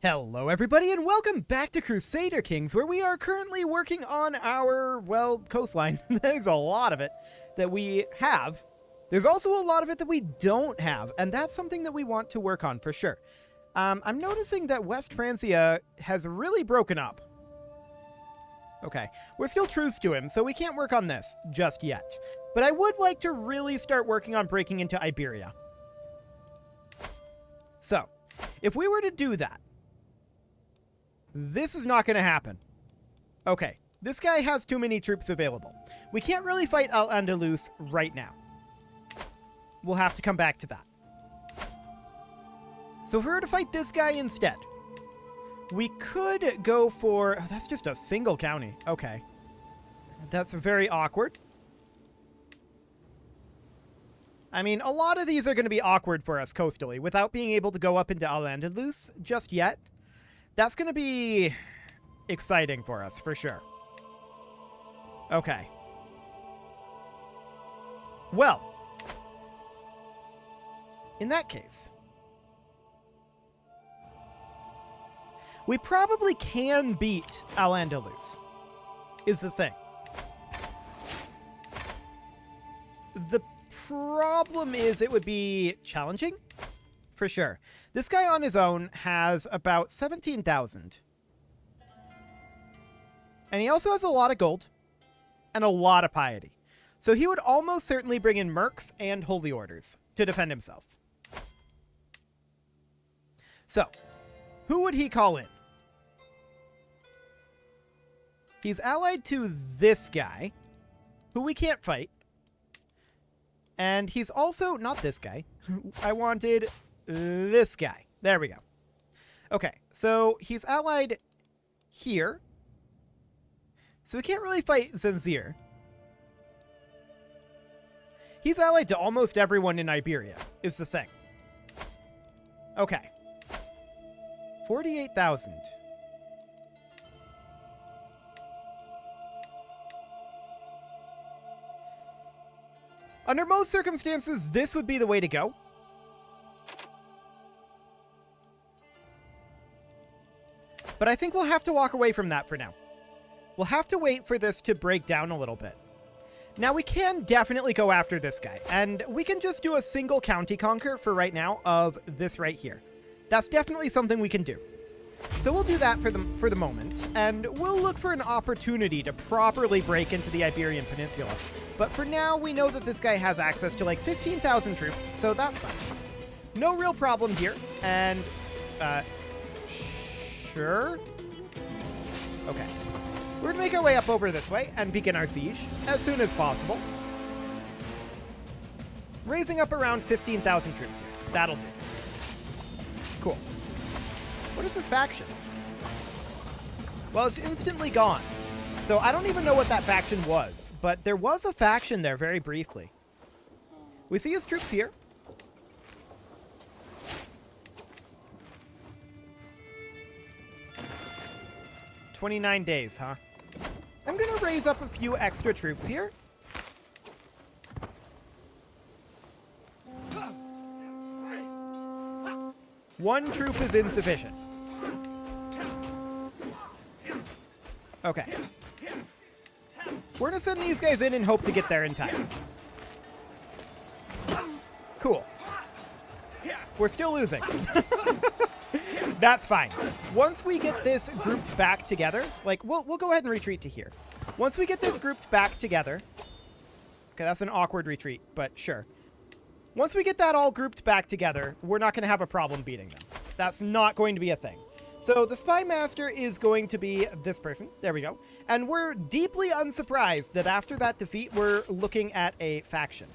Hello everybody and welcome back to Crusader Kings, where we are currently working on our, well, coastline. There's a lot of it that we have. There's also a lot of it that we don't have, and that's something that we want to work on for sure. I'm noticing that West Francia has really broken up. Okay, we're still truce to him, so we can't work on this just yet. But I would like to really start working on breaking into Iberia. So, if we were to do that, this is not going to happen. Okay, this guy has too many troops available. We can't really fight Al-Andalus right now. We'll have to come back to that. So if we were to fight this guy instead, we could go for... Oh, that's just a single county. Okay. That's very awkward. I mean, a lot of these are going to be awkward for us coastally without being able to go up into Al-Andalus just yet. That's going to be exciting for us, for sure. Okay. Well, in that case, we probably can beat Al-Andalus, is the thing. The problem is it would be challenging. For sure. This guy on his own has about 17,000. And he also has a lot of gold and a lot of piety. So he would almost certainly bring in mercs and holy orders to defend himself. So, who would he call in? He's allied to this guy, who we can't fight. And he's also not this guy. I wanted this guy. There we go. Okay, so he's allied here. So we can't really fight Zanzir. He's allied to almost everyone in Iberia, is the thing. Okay. 48,000. Under most circumstances, this would be the way to go. But I think we'll have to walk away from that for now. We'll have to wait for this to break down a little bit. Now, we can definitely go after this guy, and we can just do a single county conquer for right now of this right here. That's definitely something we can do. So we'll do that for the moment, and we'll look for an opportunity to properly break into the Iberian Peninsula. But for now, we know that this guy has access to like 15,000 troops, so that's fine. No real problem here, and sure. Okay. We're going to make our way up over this way and begin our siege as soon as possible. Raising up around 15,000 troops here. That'll do. Cool. What is this faction? Well, it's instantly gone. So I don't even know what that faction was, but there was a faction there very briefly. We see his troops here. "29 days, huh? I'm going to raise up a few extra troops here. One troop is insufficient. Okay. We're going to send these guys in and hope to get there in time. Cool. We're still losing. That's fine. Once we get this grouped back together, like, we'll go ahead and retreat to here. Once we get this grouped back together... Okay, that's an awkward retreat, but sure. Once we get that all grouped back together, we're not going to have a problem beating them. That's not going to be a thing. So the Spy Master is going to be this person. There we go. And we're deeply unsurprised that after that defeat, we're looking at a faction.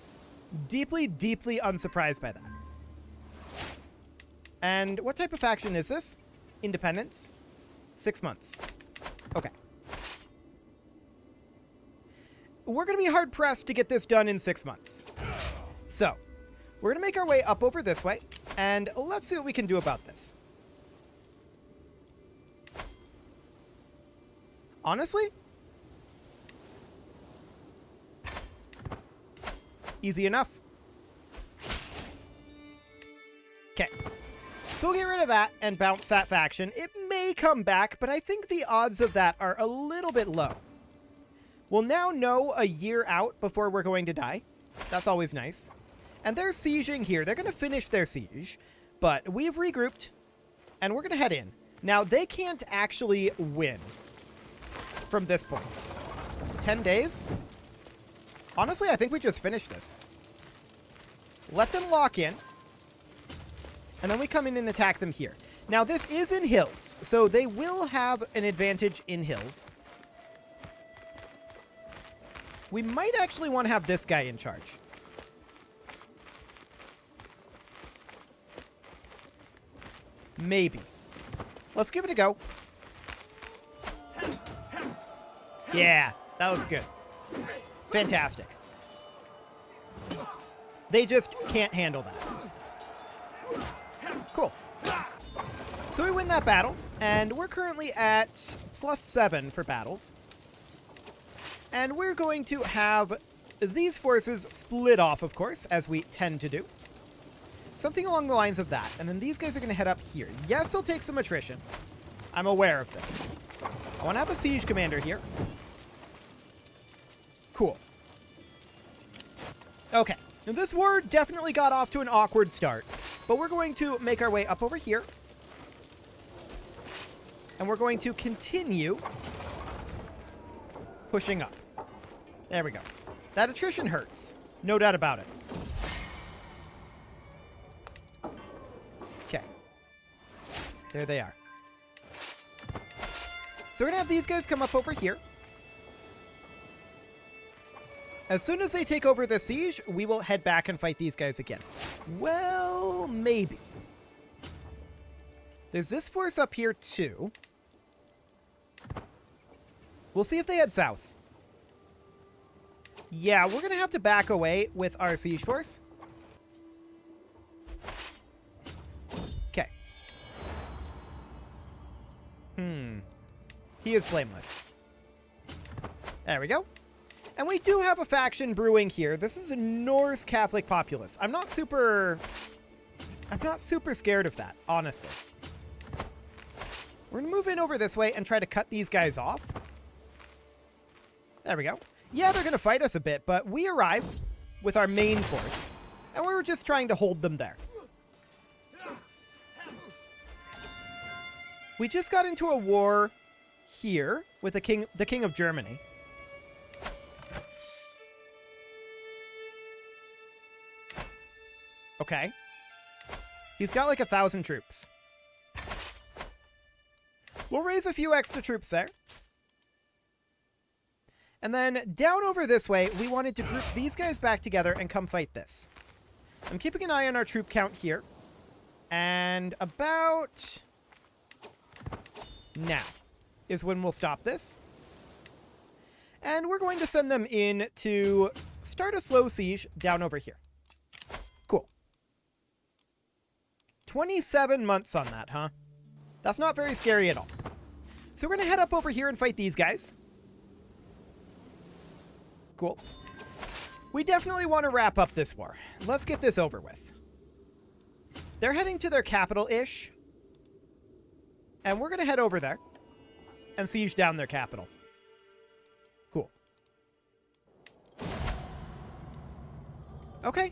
Deeply, deeply unsurprised by that. And what type of faction is this? Independence. 6 months. Okay. We're going to be hard-pressed to get this done in 6 months. So, we're going to make our way up over this way, and let's see what we can do about this. Honestly? Easy enough. Okay. So we'll get rid of that and bounce that faction. It may come back, but I think the odds of that are a little bit low. We'll now know a year out before we're going to die. That's always nice. And they're sieging here. They're going to finish their siege, but we've regrouped, and we're going to head in. Now, they can't actually win from this point. 10 days? Honestly, I think we just finished this. Let them lock in. And then we come in and attack them here. Now, this is in hills, so they will have an advantage in hills. We might actually want to have this guy in charge. Maybe. Let's give it a go. Yeah, that looks good. Fantastic. They just can't handle that. Cool. So we win that battle, and we're currently at +7 for battles. And we're going to have these forces split off, of course, as we tend to do. Something along the lines of that. And then these guys are going to head up here. Yes, they'll take some attrition. I'm aware of this. I want to have a siege commander here. Cool. Okay. Now, this war definitely got off to an awkward start. But we're going to make our way up over here. And we're going to continue pushing up. There we go. That attrition hurts. No doubt about it. Okay. There they are. So we're going to have these guys come up over here. As soon as they take over the siege, we will head back and fight these guys again. Well, maybe. There's this force up here, too. We'll see if they head south. Yeah, we're going to have to back away with our siege force. Okay. He is blameless. There we go. And we do have a faction brewing here. This is a Norse Catholic populace. I'm not super scared of that, honestly. We're going to move in over this way and try to cut these guys off. There we go. Yeah, they're going to fight us a bit, but we arrived with our main force, and we were just trying to hold them there. We just got into a war here with the king of Germany. Okay. He's got like 1,000 troops. We'll raise a few extra troops there. And then down over this way, we wanted to group these guys back together and come fight this. I'm keeping an eye on our troop count here. And about now is when we'll stop this. And we're going to send them in to start a slow siege down over here. Cool. 27 months on that, huh? That's not very scary at all. So we're going to head up over here and fight these guys. Cool. We definitely want to wrap up this war. Let's get this over with. They're heading to their capital-ish. And we're going to head over there and siege down their capital. Cool. Okay.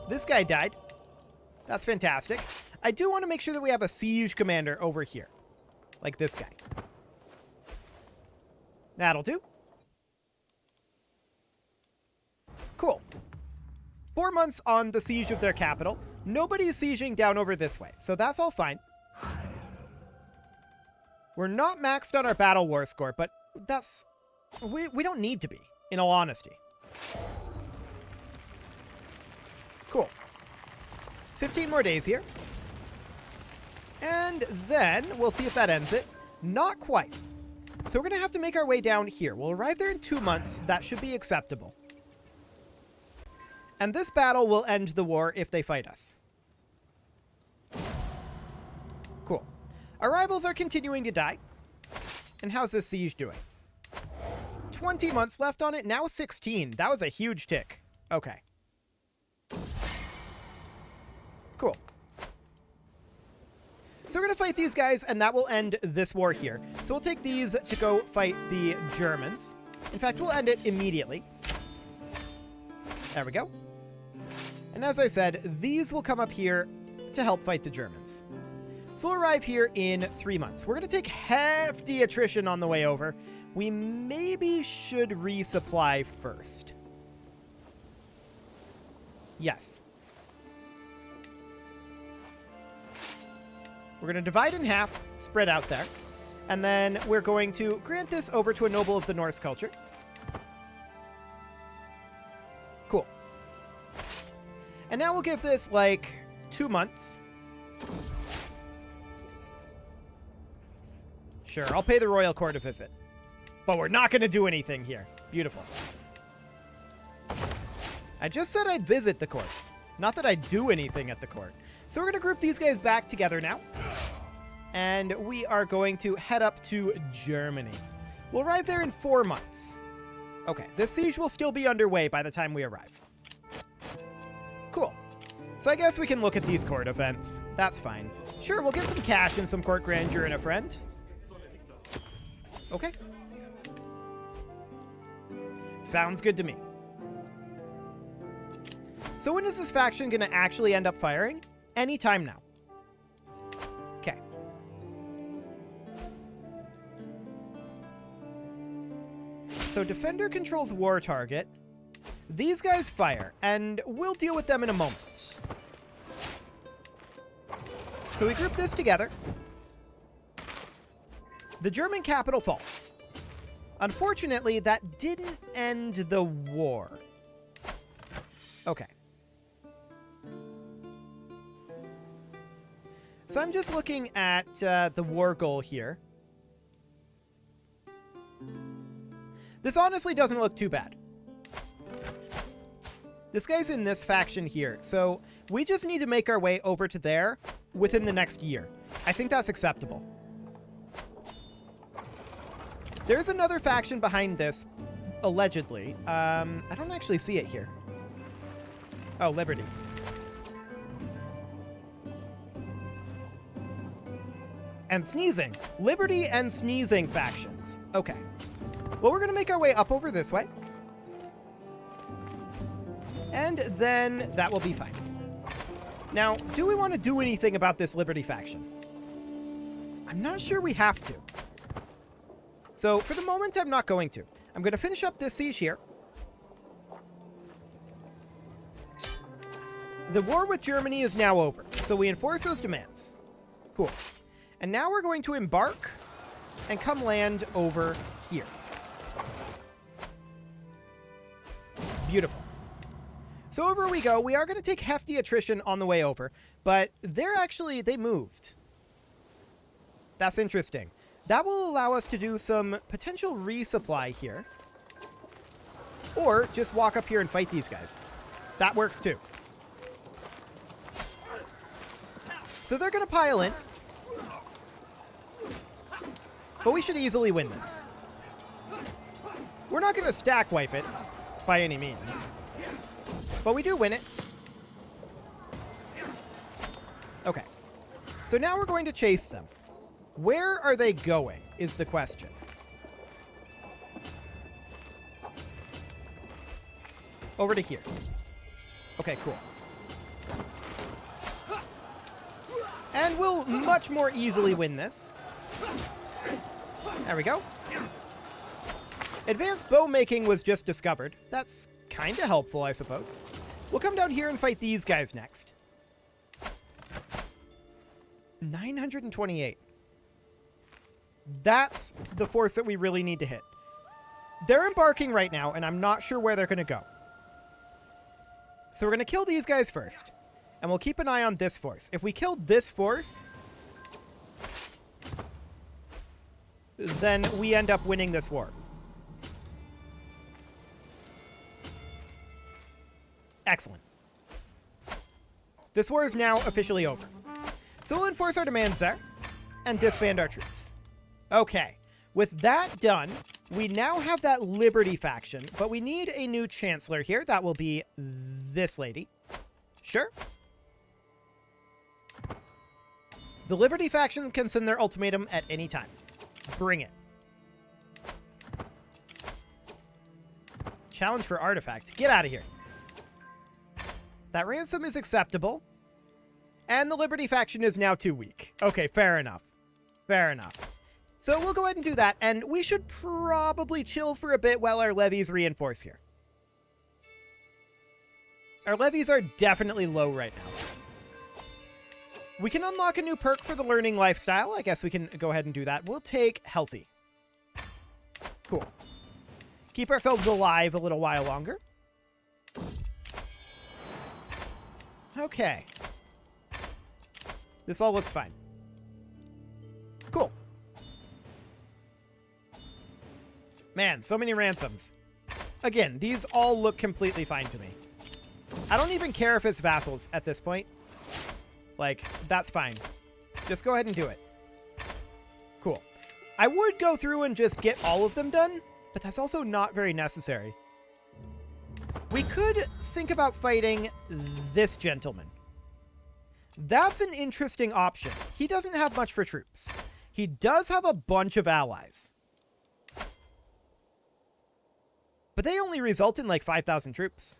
This guy died. That's fantastic. I do want to make sure that we have a siege commander over here. Like this guy. That'll do. Cool. 4 months on the siege of their capital. Nobody's sieging down over this way, so that's all fine. We're not maxed on our battle war score, but that's... We don't need to be, in all honesty. Cool. 15 more days here. And then we'll see if that ends it. Not quite. So we're going to have to make our way down here. We'll arrive there in 2 months. That should be acceptable. And this battle will end the war if they fight us. Cool. Our rivals are continuing to die. And how's this siege doing? 20 months left on it, now 16. That was a huge tick. Okay. Cool. So we're going to fight these guys, and that will end this war here. So we'll take these to go fight the Germans. In fact, we'll end it immediately. There we go. And as I said, these will come up here to help fight the Germans. So we'll arrive here in 3 months. We're going to take hefty attrition on the way over. We maybe should resupply first. Yes. We're going to divide in half, spread out there. And then we're going to grant this over to a noble of the Norse culture. Cool. And now we'll give this, like, 2 months. Sure, I'll pay the royal court a visit. But we're not going to do anything here. Beautiful. I just said I'd visit the court. Not that I'd do anything at the court. So we're going to group these guys back together now. And we are going to head up to Germany. We'll arrive there in 4 months. Okay, this siege will still be underway by the time we arrive. Cool. So I guess we can look at these court events. That's fine. Sure, we'll get some cash and some court grandeur and a friend. Okay. Sounds good to me. So when is this faction going to actually end up firing? Anytime now. Okay. So Defender controls war target. These guys fire, and we'll deal with them in a moment. So we group this together. The German capital falls. Unfortunately, that didn't end the war. Okay. So I'm just looking at the war goal here. This honestly doesn't look too bad. This guy's in this faction here, so we just need to make our way over to there within the next year. I think that's acceptable. There's another faction behind this, allegedly. I don't actually see it here. Oh, Liberty. And Sneezing. Liberty and Sneezing factions. Okay. Well, we're going to make our way up over this way. And then that will be fine. Now, do we want to do anything about this Liberty faction? I'm not sure we have to. So, for the moment, I'm not going to. I'm going to finish up this siege here. The war with Germany is now over, so we enforce those demands. Cool. And now we're going to embark and come land over here. Beautiful. So over we go. We are going to take hefty attrition on the way over, but they moved. That's interesting. That will allow us to do some potential resupply here. Or just walk up here and fight these guys. That works too. So they're going to pile in. But we should easily win this. We're not going to stack wipe it by any means. But we do win it. Okay. So now we're going to chase them. Where are they going is the question. Over to here. Okay, cool. And we'll much more easily win this. There we go. Advanced bow making was just discovered. That's kind of helpful, I suppose. We'll come down here and fight these guys next. 928. That's the force that we really need to hit. They're embarking right now, and I'm not sure where they're going to go. So we're going to kill these guys first. And we'll keep an eye on this force. If we kill this force, then we end up winning this war. Excellent. This war is now officially over. So we'll enforce our demands there and disband our troops. Okay. With that done, we now have that Liberty faction, but we need a new chancellor here. That will be this lady. Sure. The Liberty faction can send their ultimatum at any time. Bring it. Challenge for artifact. Get out of here. That ransom is acceptable. And the Liberty faction is now too weak. Okay, fair enough. Fair enough. So we'll go ahead and do that, and we should probably chill for a bit while our levies reinforce here. Our levies are definitely low right now. We can unlock a new perk for the learning lifestyle. I guess we can go ahead and do that. We'll take healthy. Cool. Keep ourselves alive a little while longer. Okay. This all looks fine. Cool. Man, so many ransoms. Again, these all look completely fine to me. I don't even care if it's vassals at this point. Like, that's fine. Just go ahead and do it. Cool. I would go through and just get all of them done, but that's also not very necessary. We could think about fighting this gentleman. That's an interesting option. He doesn't have much for troops. He does have a bunch of allies. But they only result in like 5,000 troops.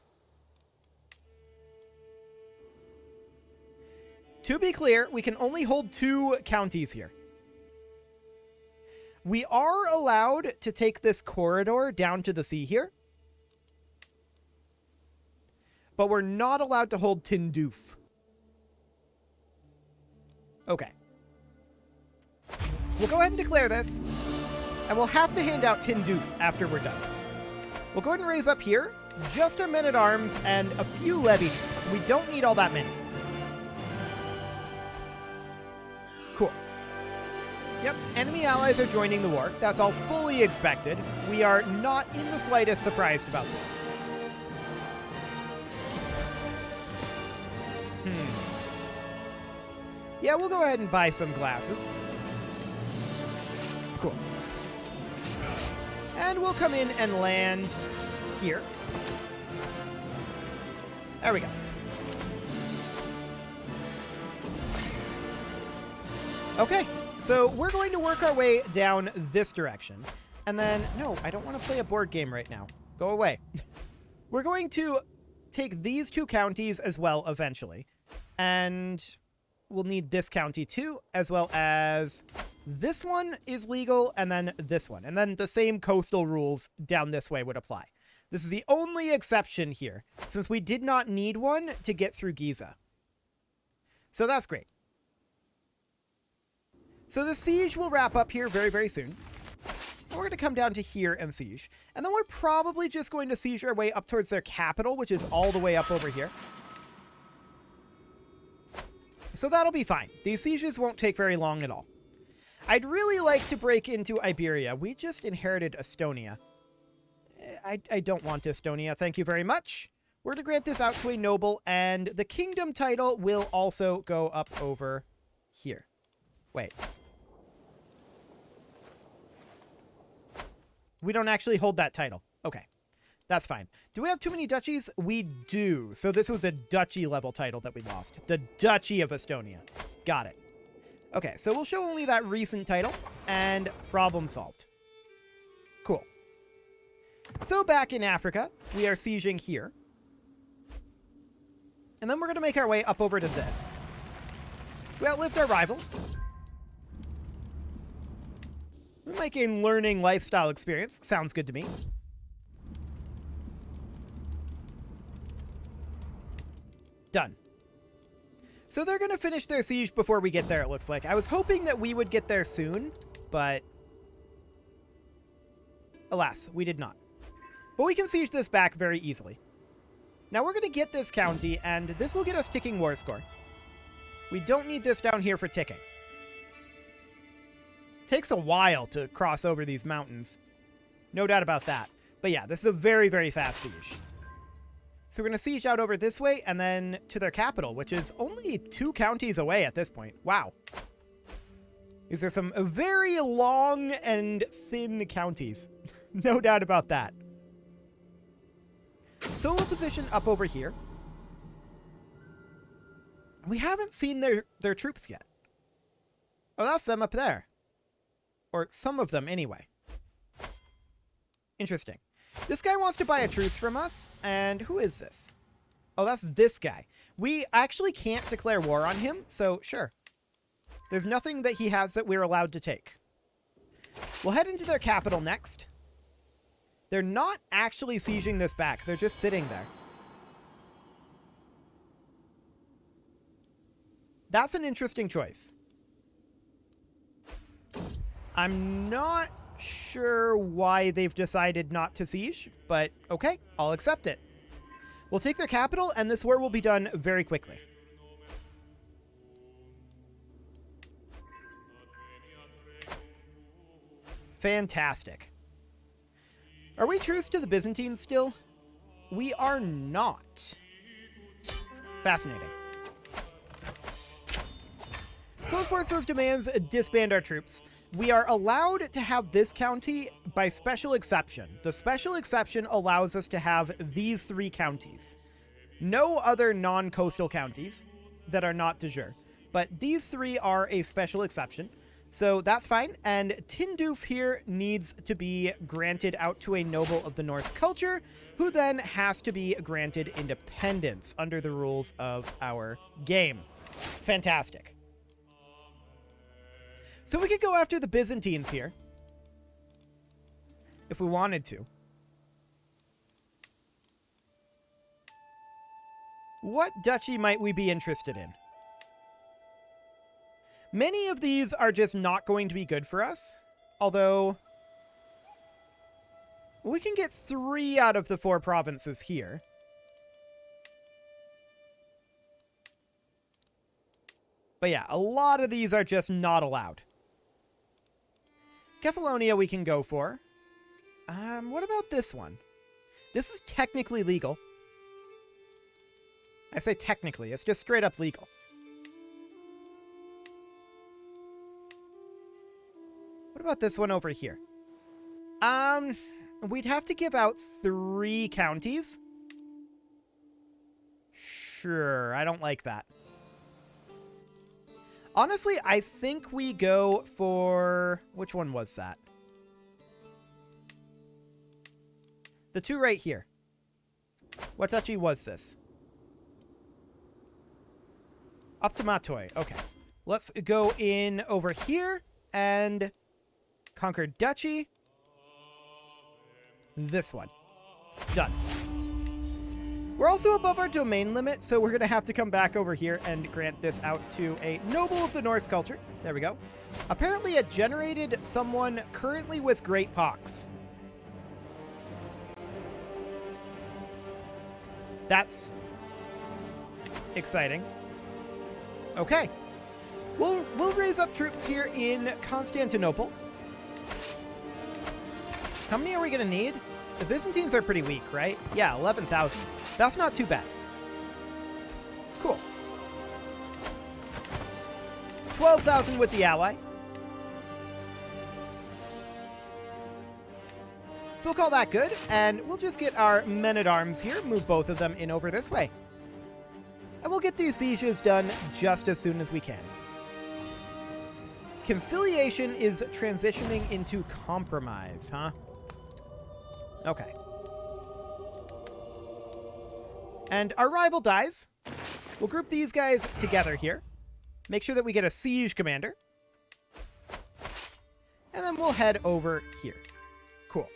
To be clear, we can only hold 2 counties here. We are allowed to take this corridor down to the sea here. But we're not allowed to hold Tinduf. Okay. We'll go ahead and declare this. And we'll have to hand out Tinduf after we're done. We'll go ahead and raise up here. Just a men-at-arms and a few levy troops. We don't need all that many. Cool. Yep, enemy allies are joining the war. That's all fully expected. We are not in the slightest surprised about this. Yeah, we'll go ahead and buy some glasses. Cool. And we'll come in and land here. There we go. Okay, so we're going to work our way down this direction. And then, no, I don't want to play a board game right now. Go away. We're going to take these 2 counties as well eventually. And we'll need this county too, as well as this one is legal, and then this one. And then the same coastal rules down this way would apply. This is the only exception here, since we did not need one to get through Giza. So that's great. So the siege will wrap up here very, very soon. We're going to come down to here and siege. And then we're probably just going to siege our way up towards their capital, which is all the way up over here. So that'll be fine. These sieges won't take very long at all. I'd really like to break into Iberia. We just inherited Estonia. I don't want Estonia, thank you very much. We're to grant this out to a noble, and the kingdom title will also go up over here. Wait. We don't actually hold that title. Okay. That's fine. Do we have too many duchies? We do. So this was a duchy level title that we lost. The Duchy of Estonia. Got it. Okay, so we'll show only that recent title, and problem solved. Cool. So back in Africa, we are sieging here. And then we're going to make our way up over to this. We outlived our rival. We might gain learning lifestyle experience. Sounds good to me. Done. So they're going to finish their siege before we get there, it looks like. I was hoping that we would get there soon, but alas, we did not. But we can siege this back very easily. Now we're going to get this county, and this will get us ticking war score. We don't need this down here for ticking. Takes a while to cross over these mountains. No doubt about that. But yeah, this is a very, very fast siege. So we're going to siege out over this way and then to their capital, which is only 2 counties away at this point. Wow. These are some very long and thin counties. No doubt about that. So we'll position up over here. We haven't seen their troops yet. Oh, that's them up there. Or some of them, anyway. Interesting. This guy wants to buy a truce from us, and who is this? Oh, that's this guy. We actually can't declare war on him, so sure. There's nothing that he has that we're allowed to take. We'll head into their capital next. They're not actually sieging this back. They're just sitting there. That's an interesting choice. I'm not sure why they've decided not to siege, but okay, I'll accept it. We'll take their capital, and this war will be done very quickly. Fantastic. Are we truce to the Byzantines still? We are not. Fascinating. So enforce those demands, disband our troops. We are allowed to have this county by special exception. The special exception allows us to have these 3 counties. No other non-coastal counties that are not de jure. But these 3 are a special exception. So that's fine. And Tinduf here needs to be granted out to a noble of the Norse culture, who then has to be granted independence under the rules of our game. Fantastic. So we could go after the Byzantines here, if we wanted to. What duchy might we be interested in? Many of these are just not going to be good for us, although we can get 3 out of the 4 provinces here. But yeah, a lot of these are just not allowed. Kefalonia we can go for. What about this one? This is technically legal. I say technically, it's just straight up legal. What about this one over here? We'd have to give out 3 counties. Sure, I don't like that. Honestly, I think we go for... Which one was that? The 2 right here. What duchy was this? Optimatoi. Okay. Let's go in over here and conquer duchy. This one. Done. We're also above our domain limit, so we're going to have to come back over here and grant this out to a noble of the Norse culture. There we go. Apparently it generated someone currently with great pox. That's exciting. Okay. We'll raise up troops here in Constantinople. How many are we going to need? The Byzantines are pretty weak, right? Yeah, 11,000. That's not too bad. Cool. 12,000 with the ally. So we'll call that good, and we'll just get our men-at-arms here, move both of them in over this way. And we'll get these sieges done just as soon as we can. Conciliation is transitioning into compromise, huh? Okay. And our rival dies. We'll group these guys together here. Make sure that we get a siege commander. And then we'll head over here. Cool.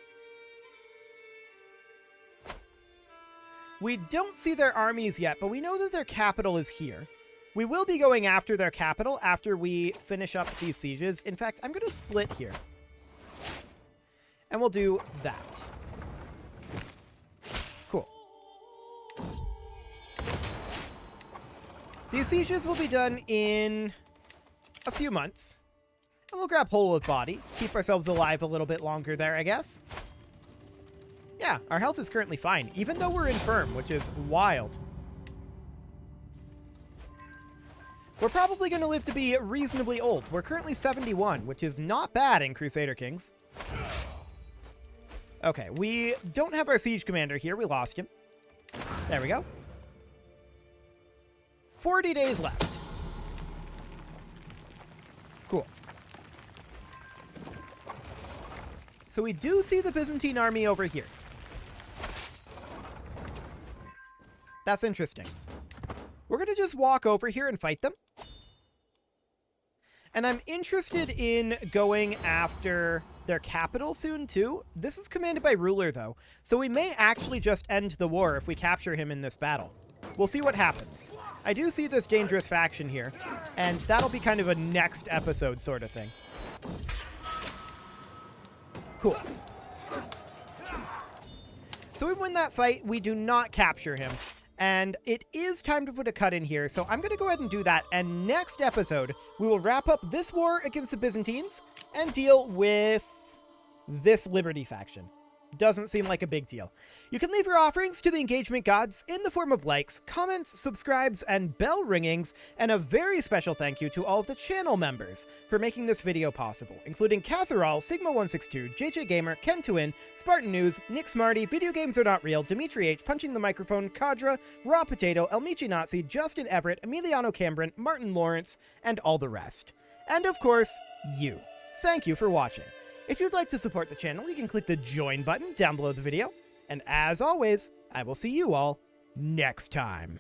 We don't see their armies yet, but we know that their capital is here. We will be going after their capital after we finish up these sieges. In fact, I'm going to split here. And we'll do that. Cool. These sieges will be done in a few months. And we'll grab hold of body. Keep ourselves alive a little bit longer there, I guess. Yeah, our health is currently fine, even though we're infirm, which is wild. We're probably going to live to be reasonably old. We're currently 71, which is not bad in Crusader Kings. Okay, we don't have our siege commander here. We lost him. There we go. 40 days left. Cool. So we do see the Byzantine army over here. That's interesting. We're going to just walk over here and fight them. And I'm interested in going after their capital soon, too. This is commanded by ruler, though, so we may actually just end the war if we capture him in this battle. We'll see what happens. I do see this dangerous faction here, and that'll be kind of a next episode sort of thing. Cool. So we win that fight. We do not capture him. And it is time to put a cut in here, so I'm going to go ahead and do that. And next episode, we will wrap up this war against the Byzantines and deal with this Liberty faction. Doesn't seem like a big deal. You can leave your offerings to the engagement gods in the form of likes, comments, subscribes, and bell ringings, and a very special thank you to all of the channel members for making this video possible, including Casserole, Sigma162, JJ Gamer, Ken2In, Spartan News, Nick Smarty, Video Games Are Not Real, Dimitri H, Punching the Microphone, Kadra, Raw Potato, Elmichi Nazi, Justin Everett, Emiliano Cambron, Martin Lawrence, and all the rest. And of course, you. Thank you for watching. If you'd like to support the channel, you can click the join button down below the video. And as always, I will see you all next time.